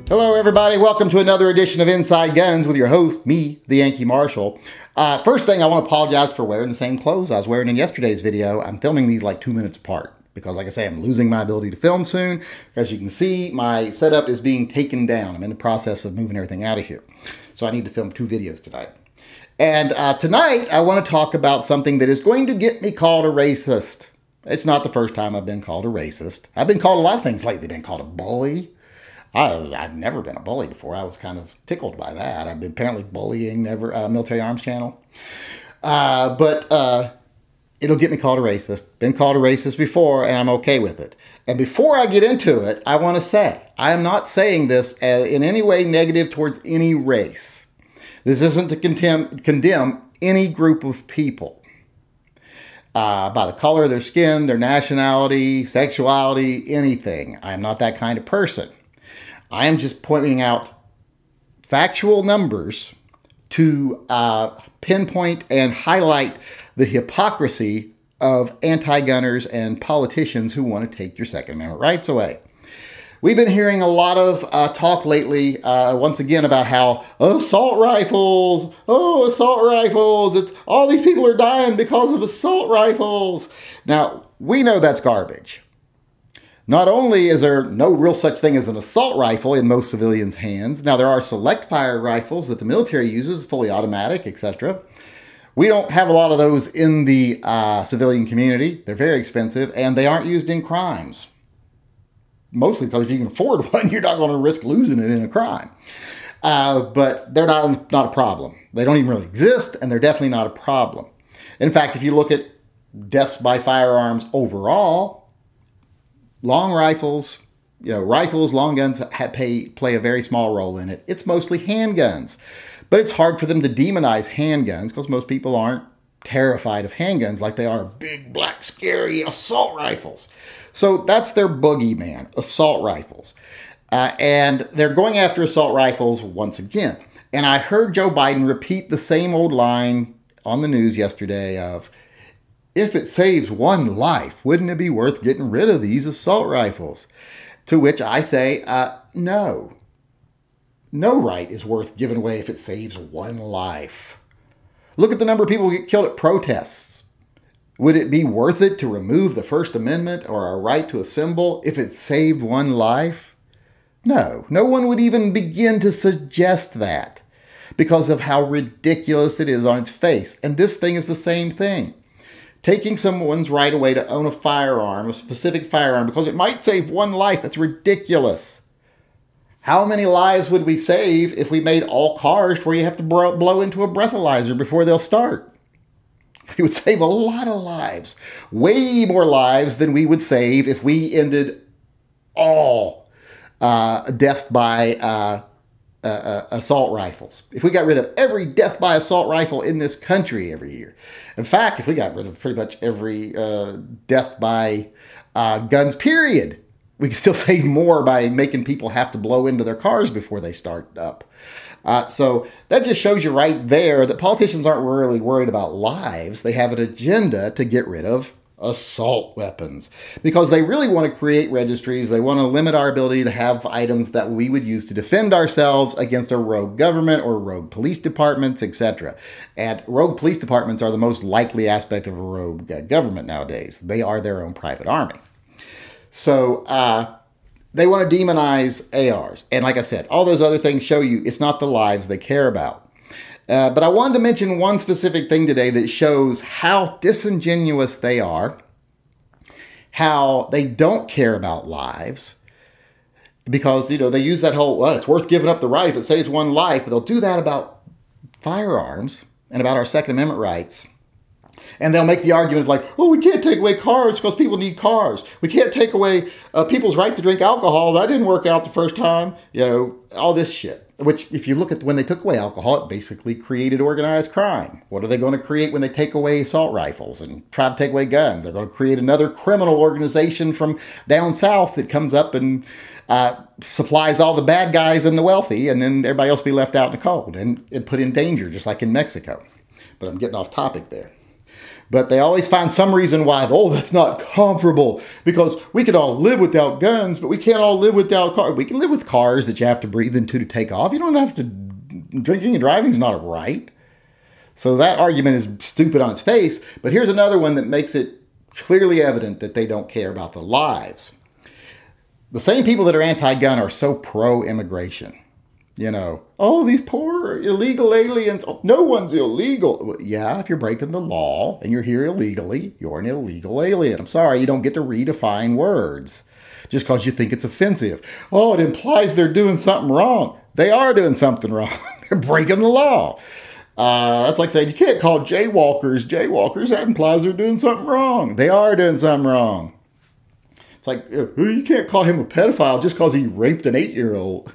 Hello everybody, welcome to another edition of Inside Guns with your host, me, the Yankee Marshal. First thing, I want to apologize for wearing the same clothes I was wearing in yesterday's video. I'm filming these like 2 minutes apart because, like I say, I'm losing my ability to film soon. As you can see, my setup is being taken down. I'm in the process of moving everything out of here. So I need to film 2 videos tonight. And tonight, I want to talk about something that is going to get me called a racist. It's not the first time I've been called a racist. I've been called a lot of things lately. I've been called a bully. I've never been a bully before. I was kind of tickled by that. I've been apparently bullying Military Arms Channel. But it'll get me called a racist. Been called a racist before, and I'm okay with it. And before I get into it, I want to say, I am not saying this in any way negative towards any race. This isn't to condemn any group of people by the color of their skin, their nationality, sexuality, anything. I am not that kind of person. I am just pointing out factual numbers to pinpoint and highlight the hypocrisy of anti-gunners and politicians who want to take your Second Amendment rights away. We've been hearing a lot of talk lately, once again, about how assault rifles, it's all these people are dying because of assault rifles. Now, we know that's garbage. Not only is there no real such thing as an assault rifle in most civilians' hands, now there are select fire rifles that the military uses, fully automatic, etc. We don't have a lot of those in the civilian community. They're very expensive, and they aren't used in crimes. Mostly because if you can afford one, you're not going to risk losing it in a crime. But they're not a problem. They don't even really exist, and they're definitely not a problem. In fact, if you look at deaths by firearms overall, long rifles, long guns play a very small role in it. It's mostly handguns. But it's hard for them to demonize handguns because most people aren't terrified of handguns like they are big, black, scary assault rifles. So that's their boogeyman, assault rifles. And they're going after assault rifles once again. And I heard Joe Biden repeat the same old line on the news yesterday of, if it saves one life, wouldn't it be worth getting rid of these assault rifles? To which I say, no. No right is worth giving away if it saves one life. Look at the number of people who get killed at protests. Would it be worth it to remove the First Amendment or our right to assemble if it saved one life? No. No one would even begin to suggest that because of how ridiculous it is on its face. And this thing is the same thing. Taking someone's right away to own a firearm, a specific firearm, because it might save one life. It's ridiculous. How many lives would we save if we made all cars where you have to blow into a breathalyzer before they'll start? We would save a lot of lives. Way more lives than we would save if we ended all death by assault rifles. If we got rid of every death by assault rifle in this country every year. In fact, if we got rid of pretty much every death by guns, period, we could still save more by making people have to blow into their cars before they start up. So that just shows you right there that politicians aren't really worried about lives. They have an agenda to get rid of assault weapons because they really want to create registries. They want to limit our ability to have items that we would use to defend ourselves against a rogue government or rogue police departments, etc. And rogue police departments are the most likely aspect of a rogue government nowadays. They are their own private army. So they want to demonize ARs. And like I said, all those other things show you it's not the lives they care about. But I wanted to mention one specific thing today that shows how disingenuous they are, how they don't care about lives, because, they use that whole, well, it's worth giving up the right if it saves one life, but they'll do that about firearms and about our Second Amendment rights. And they'll make the argument of like, oh, we can't take away cars because people need cars. We can't take away people's right to drink alcohol. That didn't work out the first time. All this shit. Which, if you look at when they took away alcohol, it basically created organized crime. What are they going to create when they take away assault rifles and try to take away guns? They're going to create another criminal organization from down south that comes up and supplies all the bad guys and the wealthy, and then everybody else will be left out in the cold and put in danger, just like in Mexico. But I'm getting off topic there. But they always find some reason why, oh, that's not comparable, because we can all live without guns, but we can't all live without cars. We can live with cars that you have to breathe into to take off. You don't have to, drinking and driving is not a right. So that argument is stupid on its face. But here's another one that makes it clearly evident that they don't care about the lives. The same people that are anti-gun are so pro-immigration. You know, oh, these poor illegal aliens. Oh, no one's illegal. Well, yeah, if you're breaking the law and you're here illegally, you're an illegal alien. I'm sorry, you don't get to redefine words just because you think it's offensive. Oh, it implies they're doing something wrong. They are doing something wrong. They're breaking the law. That's like saying you can't call jaywalkers jaywalkers. That implies they're doing something wrong. They are doing something wrong. It's like, you can't call him a pedophile just because he raped an 8-year-old.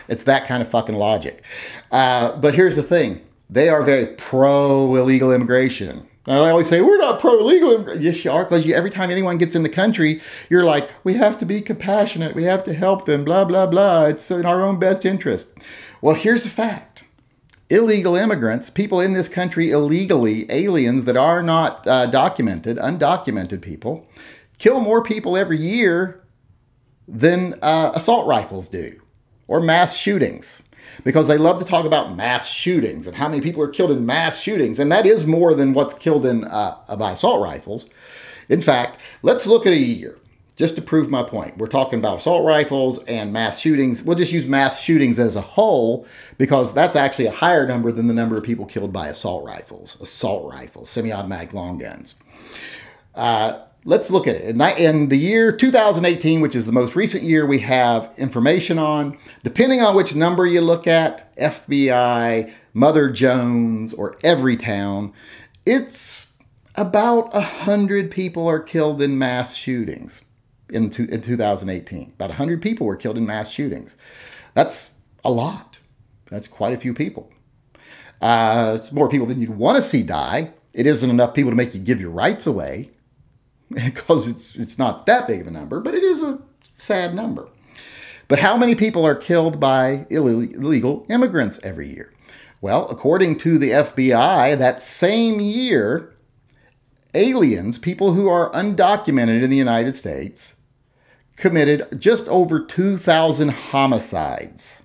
It's that kind of fucking logic. But here's the thing. They are very pro-illegal immigration. And I always say, we're not pro-illegal immigration. Yes, you are, because every time anyone gets in the country, you're like, we have to be compassionate. We have to help them, blah, blah, blah. It's in our own best interest. Well, here's the fact. Illegal immigrants, people in this country illegally, aliens that are not documented, undocumented people, kill more people every year than assault rifles do. Or mass shootings, because they love to talk about mass shootings and how many people are killed in mass shootings. And that is more than what's killed in by assault rifles. In fact, let's look at a year just to prove my point. We're talking about assault rifles and mass shootings. We'll just use mass shootings as a whole, because that's actually a higher number than the number of people killed by assault rifles, semi-automatic long guns. Let's look at it. In the year 2018, which is the most recent year we have information on, depending on which number you look at, FBI, Mother Jones, or Everytown, it's about 100 people are killed in mass shootings in 2018. About 100 people were killed in mass shootings. That's a lot. That's quite a few people. It's more people than you'd want to see die. It isn't enough people to make you give your rights away, because it's not that big of a number, but it is a sad number. But how many people are killed by illegal immigrants every year? Well, according to the FBI, that same year, aliens, people who are undocumented in the United States, committed just over 2,000 homicides.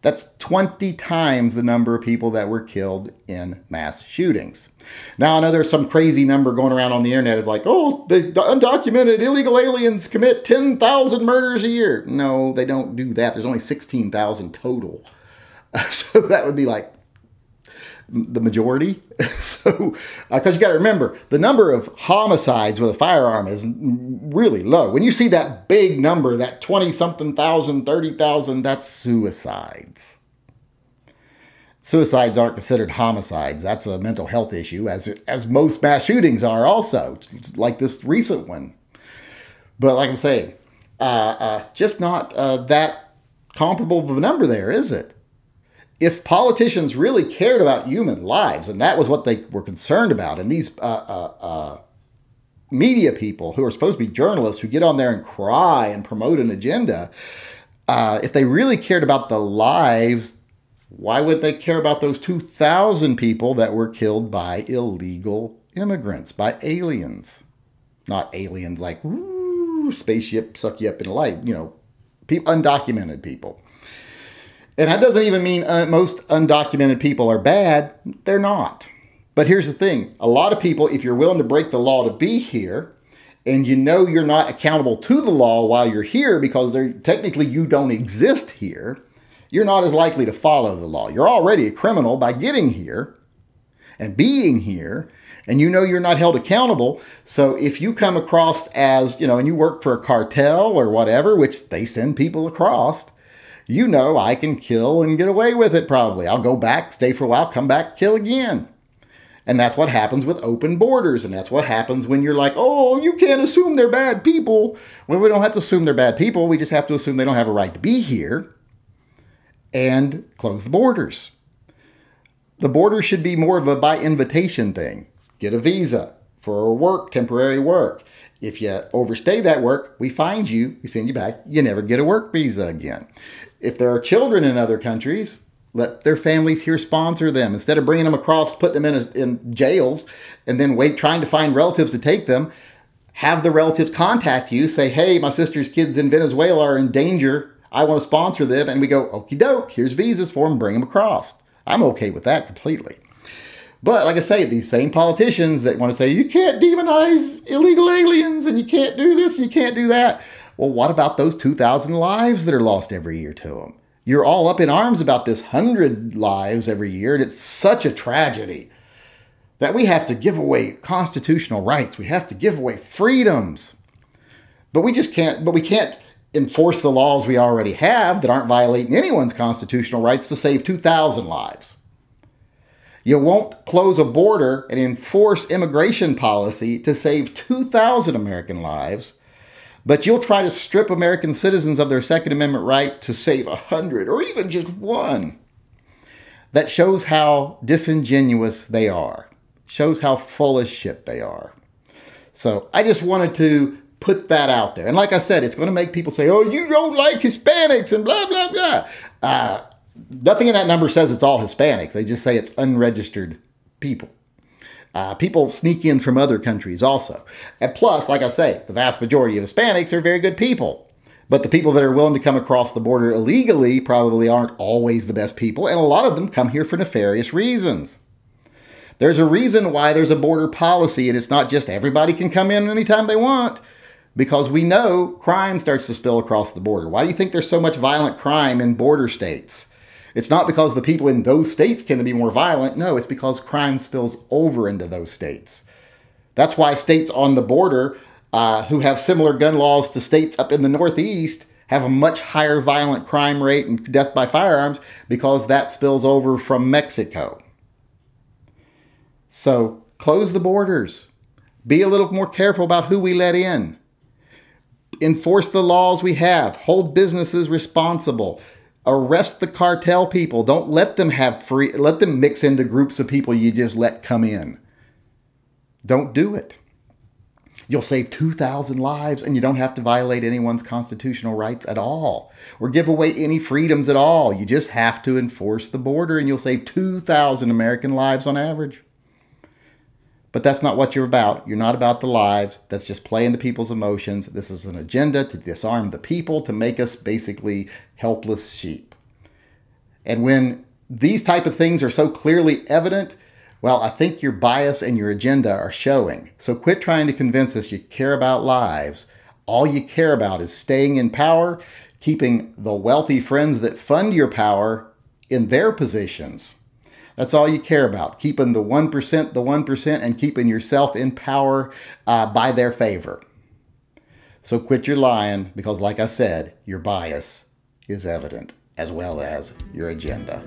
That's 20 times the number of people that were killed in mass shootings. Now, I know there's some crazy number going around on the internet of like, oh, the undocumented illegal aliens commit 10,000 murders a year. No, they don't do that. There's only 16,000 total. So that would be like the majority. So, because you got to remember, the number of homicides with a firearm is really low. When you see that big number, that 20-something thousand, 30,000, that's suicides. Suicides aren't considered homicides. That's a mental health issue, as most mass shootings are also, like this recent one. But like I'm saying, just not that comparable of a number there, is it? If politicians really cared about human lives, and that was what they were concerned about, and these media people who are supposed to be journalists who get on there and cry and promote an agenda, if they really cared about the lives, why would they care about those 2,000 people that were killed by illegal immigrants, by aliens? Not aliens like, ooh, spaceship suck you up in a light, you know, undocumented people. And that doesn't even mean most undocumented people are bad. They're not. But here's the thing. A lot of people, if you're willing to break the law to be here, and you know you're not accountable to the law while you're here because technically you don't exist here, you're not as likely to follow the law. You're already a criminal by getting here and being here, and you know you're not held accountable. So if you come across as, you know, and you work for a cartel or whatever, which they send people across, you know I can kill and get away with it probably. I'll go back, stay for a while, come back, kill again. And that's what happens with open borders. And that's what happens when you're like, oh, you can't assume they're bad people. Well, we don't have to assume they're bad people. We just have to assume they don't have a right to be here and close the borders. The border should be more of a by invitation thing. Get a visa for work, temporary work. If you overstay that work, we find you, we send you back, you never get a work visa again. If there are children in other countries, Let their families here sponsor them. Instead of bringing them across, putting them in jails, and then trying to find relatives to take them, have the relatives contact you, say, hey, my sister's kids in Venezuela are in danger. I want to sponsor them. And we go, okie doke, here's visas for them, bring them across. I'm okay with that completely. But like I say, these same politicians that want to say, you can't demonize illegal aliens and you can't do this, and you can't do that. Well, what about those 2,000 lives that are lost every year to them? You're all up in arms about this 100 lives every year, and it's such a tragedy that we have to give away constitutional rights. We have to give away freedoms. But we can't enforce the laws we already have that aren't violating anyone's constitutional rights to save 2,000 lives. You won't close a border and enforce immigration policy to save 2,000 American lives, but you'll try to strip American citizens of their Second Amendment right to save 100 or even just one. That shows how disingenuous they are. Shows how full of shit they are. So I just wanted to put that out there. And like I said, it's going to make people say, oh, you don't like Hispanics and blah, blah, blah. Nothing in that number says it's all Hispanics. They just say it's unregistered people. People sneak in from other countries also. And plus, like I say, the vast majority of Hispanics are very good people. But the people that are willing to come across the border illegally probably aren't always the best people. And a lot of them come here for nefarious reasons. There's a reason why there's a border policy, and it's not just everybody can come in anytime they want, because we know crime starts to spill across the border. Why do you think there's so much violent crime in border states? It's not because the people in those states tend to be more violent. No, it's because crime spills over into those states. That's why states on the border who have similar gun laws to states up in the Northeast have a much higher violent crime rate and death by firearms, because that spills over from Mexico. So close the borders. Be a little more careful about who we let in. Enforce the laws we have. Hold businesses responsible. Arrest the cartel people. Don't let them let them mix into groups of people you just let come in. Don't do it. You'll save 2,000 lives, and you don't have to violate anyone's constitutional rights at all, or give away any freedoms at all. You just have to enforce the border, and you'll save 2,000 American lives on average. But that's not what you're about. You're not about the lives. That's just playing to people's emotions. This is an agenda to disarm the people, to make us basically helpless sheep. And when these type of things are so clearly evident, well, I think your bias and your agenda are showing. So quit trying to convince us you care about lives. All you care about is staying in power, keeping the wealthy friends that fund your power in their positions. That's all you care about, keeping the 1%, and keeping yourself in power by their favor. So quit your lying, because like I said, your bias is evident, as well as your agenda.